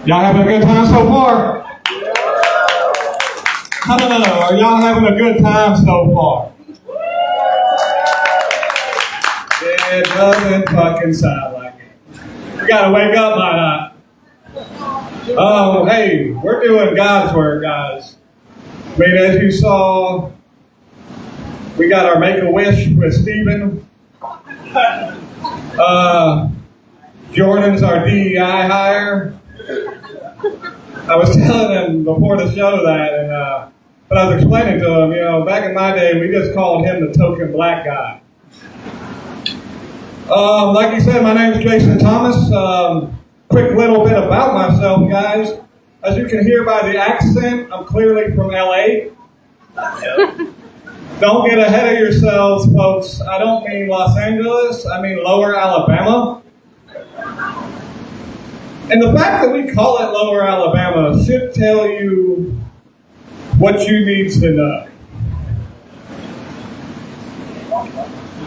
Y'all having a good time so far? No. Are y'all having a good time so far? It doesn't fucking sound like it. We gotta wake up by now. Oh, hey, we're doing God's work, guys. I mean, as you saw, we got our Make-A-Wish with Stephen. Jordan's our DEI hire. I was telling him before the show that, but I was explaining to him, back in my day, we just called him the token black guy. Like you said, my name is Jason Thomas. Quick little bit about myself, guys. As you can hear by the accent, I'm clearly from LA. Don't get ahead of yourselves, folks. I don't mean Los Angeles, I mean Lower Alabama. And the fact that we call it Lower Alabama should tell you what you need to know.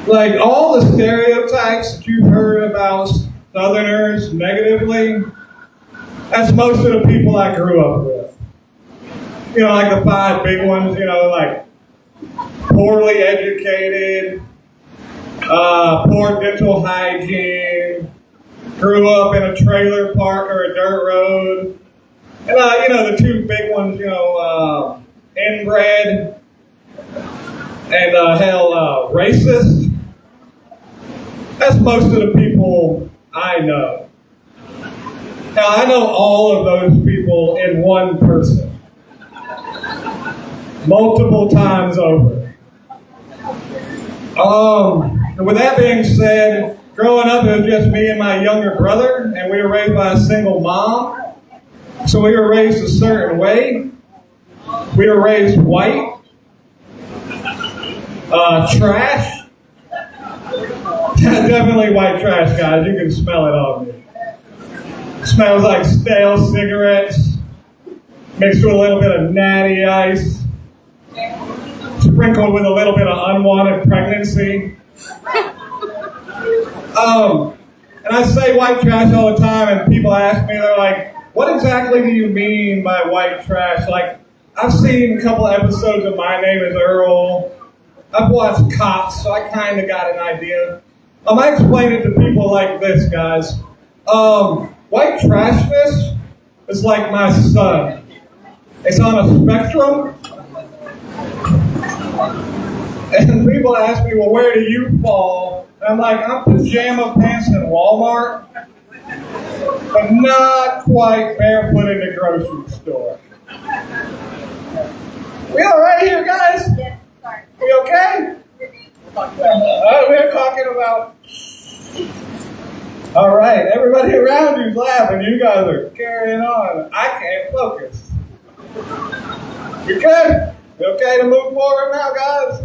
Like all the stereotypes that you've heard about Southerners negatively, that's most of the people I grew up with. Like the 5 big ones, like poorly educated, poor dental hygiene, grew up in a trailer park or a dirt road. And, the 2 big ones, inbred and, racist. That's most of the people I know. Now, I know all of those people in one person. Multiple times over. With that being said, growing up, it was just me and my younger brother, and we were raised by a single mom. So we were raised a certain way. We were raised white. Trash. Definitely white trash, guys. You can smell it on me. It smells like stale cigarettes, mixed with a little bit of natty ice, sprinkled with a little bit of unwanted pregnancy. And I say white trash all the time, and people ask me, they're like, what exactly do you mean by white trash? Like, I've seen a couple episodes of My Name is Earl. I've watched Cops, so I kind of got an idea. I explain it to people like this, guys. White trashness is like my son. It's on a spectrum. And people ask me, well, where do you fall? And I'm like, I'm pajama pants in Walmart, but not quite barefoot in the grocery store. We all right here, guys? Yes, sorry. We okay? We're talking about... All right, everybody around you's laughing. You guys are carrying on. I can't focus. You good? We okay to move forward now, guys?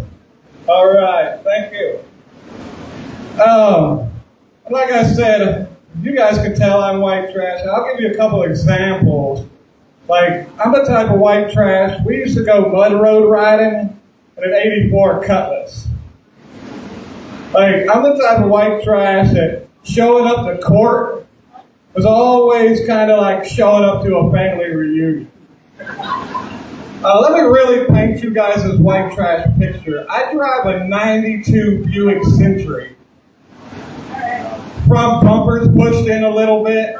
All right, thank you. Like I said, you guys can tell I'm white trash. I'll give you a couple examples. Like, I'm the type of white trash. We used to go mud road riding in an 84 Cutlass. Like, I'm the type of white trash that showing up to court was always kind of like showing up to a family reunion. Let me really paint you guys this white trash picture. I drive a 92 Buick Century. Front bumper's pushed in a little bit.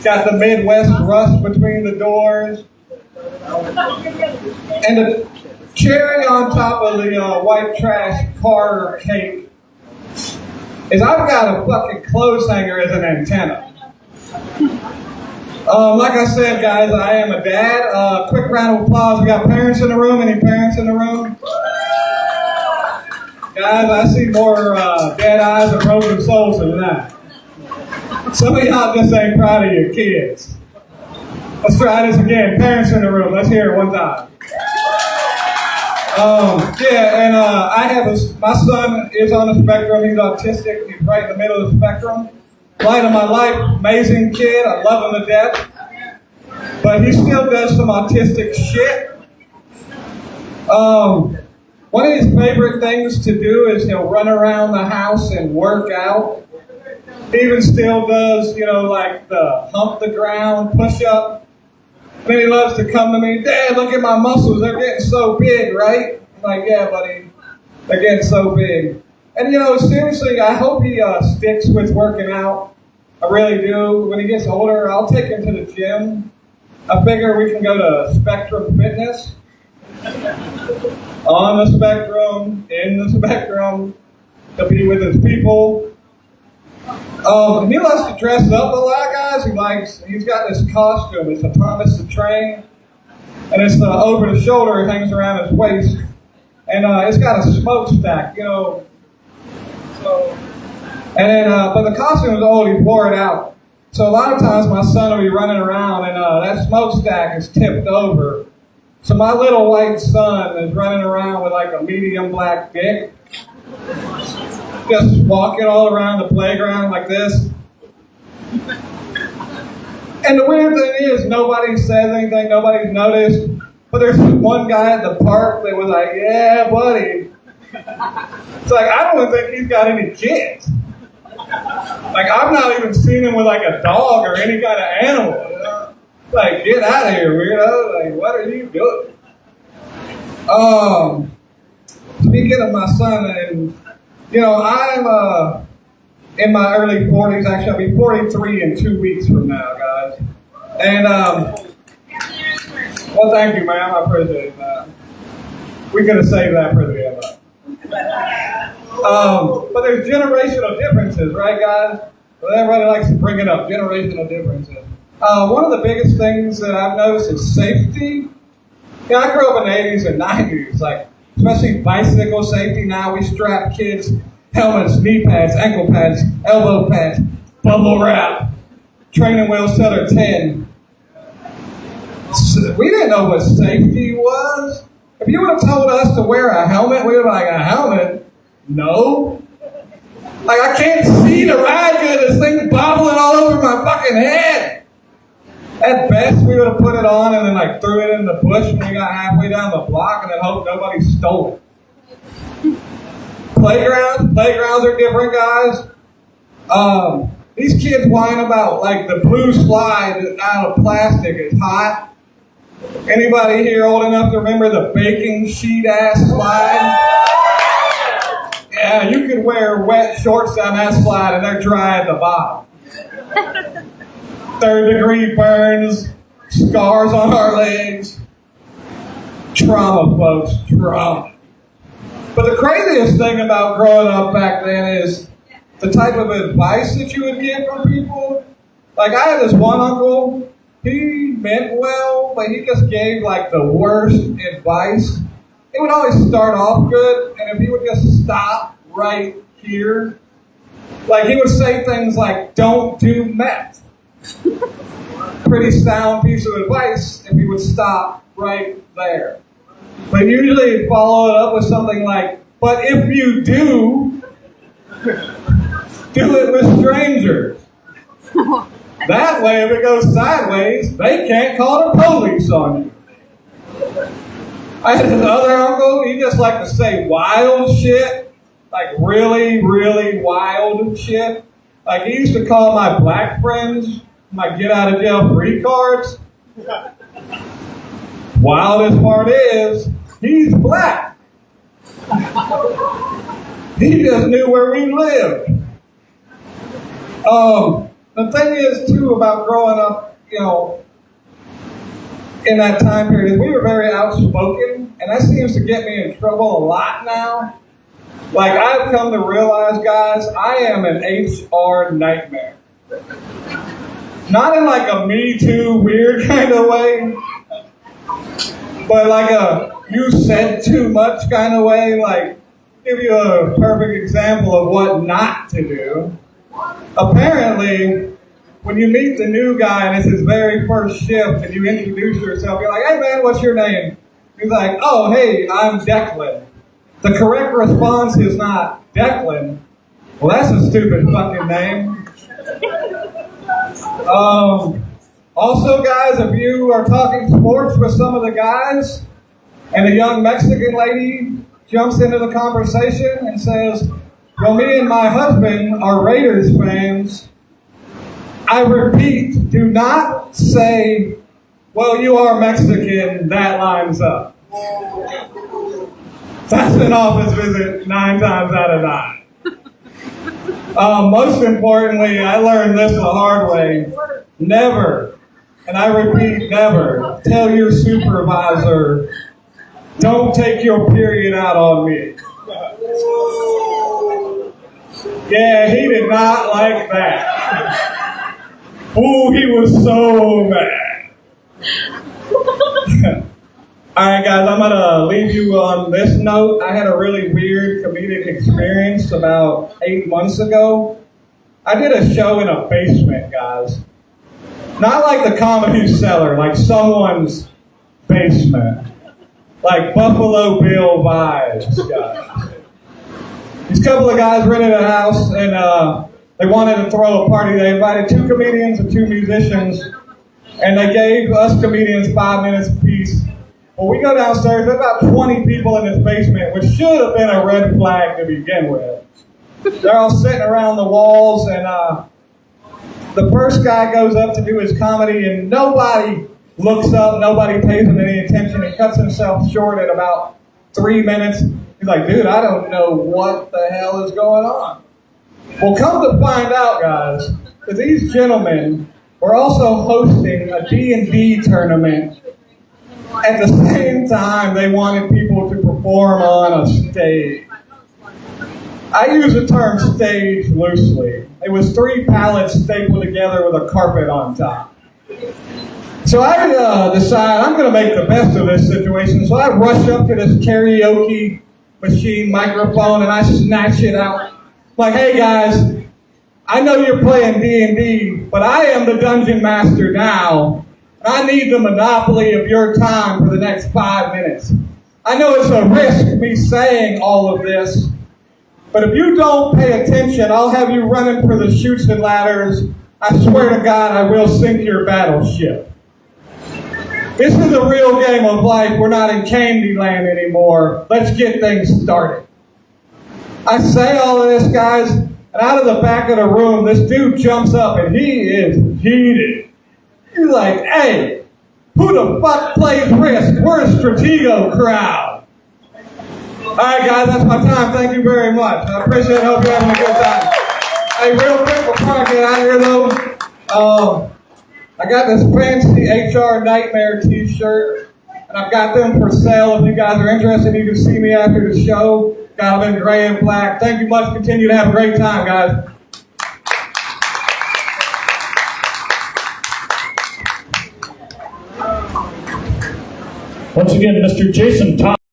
Got the Midwest rust between the doors. And the cherry on top of the white trash car cake is I've got a fucking clothes hanger as an antenna. Like I said, guys, I am a dad. Quick round of applause. We got parents in the room. Any parents in the room? Guys, I see more dead eyes and broken souls than that. Some of y'all just ain't proud of your kids. Let's try this again. Parents in the room. Let's hear it one time. I have my son is on the spectrum. He's autistic. He's right in the middle of the spectrum. Light of my life, amazing kid. I love him to death. But he still does some autistic shit. One of his favorite things to do is he'll run around the house and work out. He even still does, like the hump the ground, push up. And then he loves to come to me, Dad, look at my muscles. They're getting so big, right? I'm like, yeah, buddy. They're getting so big. And, seriously, I hope he sticks with working out. I really do. When he gets older, I'll take him to the gym. I figure we can go to Spectrum Fitness. On the spectrum, in the spectrum, to be with his people. He loves to dress up a lot, guys. He's got this costume. It's a Thomas the Train. And it's over the shoulder. It hangs around his waist. And it's got a smokestack, So, and then, but the costume is old. He wore it out. So a lot of times my son will be running around and that smokestack is tipped over. So my little white son is running around with like a medium black dick. Just walking all around the playground like this. And the weird thing is, nobody says anything, nobody's noticed. But there's one guy at the park that was like, yeah, buddy. It's like, I don't even think he's got any kids. Like, I've not even seen him with like a dog or any kind of animal. Like, get out of here, weirdo. Like, what are you doing? Speaking of my son, and I'm in my early 40s. Actually, I'll be 43 in 2 weeks from now, guys. And well, thank you, ma'am. I appreciate that. We could have saved that for the end. But there's generational differences, right, guys? Well, everybody likes to bring it up. Generational differences. One of the biggest things that I've noticed is safety. I grew up in the 80s and 90s, like, especially bicycle safety. Now we strap kids, helmets, knee pads, ankle pads, elbow pads, bubble wrap, training wheels till they're 10. We didn't know what safety was. If you would have told us to wear a helmet, we would have been like, a helmet? No. Like, I can't see to ride good. This thing's bobbling all over my fucking head. At best, we would have put it on and then like threw it in the bush when we got halfway down the block and then hoped nobody stole it. Playgrounds are different, guys. These kids whine about like the blue slide out of plastic is hot. Anybody here old enough to remember the baking sheet ass slide? Yeah, you could wear wet shorts down that slide and they're dry at the bottom. Third-degree burns, scars on our legs. Trauma, folks, trauma. But the craziest thing about growing up back then is the type of advice that you would get from people. Like, I had this one uncle, he meant well, but he just gave, like, the worst advice. He would always start off good, and if he would just stop right here, like, he would say things like, don't do meth. Pretty sound piece of advice if he would stop right there. But usually he'd follow it up with something like, but if you do it with strangers. That way, if it goes sideways, they can't call the police on you. I had this other uncle, he just liked to say wild shit, like really, really wild shit. Like he used to call my black friends my get out of jail free cards. Wildest part is, he's black. He just knew where we lived. The thing is, too, about growing up, in that time period, we were very outspoken, and that seems to get me in trouble a lot now. Like, I've come to realize, guys, I am an HR nightmare. Not in like a Me Too weird kind of way, but like a you said too much kind of way. Like, give you a perfect example of what not to do. Apparently, when you meet the new guy and it's his very first shift and you introduce yourself, you're like, hey man, what's your name? He's like, oh, hey, I'm Declan. The correct response is not Declan. Well, that's a stupid fucking name. Also, guys, if you are talking sports with some of the guys and a young Mexican lady jumps into the conversation and says, well, me and my husband are Raiders fans. I repeat, do not say, well, you are Mexican, that lines up. That's an office visit 9 times out of 9. Most importantly, I learned this the hard way. Never, and I repeat, never, tell your supervisor, don't take your period out on me. Yeah, he did not like that. Ooh, he was so mad. All right, guys, I'm going to leave you on this note. I had a really weird comedic experience about 8 months ago. I did a show in a basement, guys. Not like the Comedy Cellar, like someone's basement. Like Buffalo Bill vibes, guys. These couple of guys rented a house, and they wanted to throw a party. They invited 2 comedians and 2 musicians, and they gave us comedians 5 minutes apiece. Well, we go downstairs, there's about 20 people in this basement, which should have been a red flag to begin with. They're all sitting around the walls, and the first guy goes up to do his comedy, and nobody looks up, nobody pays him any attention. He cuts himself short at about 3 minutes. He's like, dude, I don't know what the hell is going on. Well, come to find out, guys, that these gentlemen were also hosting a D&D tournament. At the same time, they wanted people to perform on a stage. I use the term stage loosely. It was 3 pallets stapled together with a carpet on top. So I decide I'm going to make the best of this situation. So I rush up to this karaoke machine microphone and I snatch it out. Like, hey guys, I know you're playing D&D, but I am the dungeon master now. I need the monopoly of your time for the next 5 minutes. I know it's a risk me saying all of this, but if you don't pay attention, I'll have you running for the chutes and ladders. I swear to God, I will sink your battleship. This is a real game of life. We're not in Candyland anymore. Let's get things started. I say all of this, guys, and out of the back of the room, this dude jumps up, and he is heated. He's like, hey, who the fuck plays Risk? We're a Stratego crowd. All right, guys, that's my time. Thank you very much. I appreciate it. Hope you're having a good time. Hey, real quick before I get out of here, though, I got this fancy HR Nightmare t-shirt, and I've got them for sale. If you guys are interested, you can see me after the show. Got them in gray and black. Thank you much. Continue to have a great time, guys. Once again, Mr. Jason Thomas.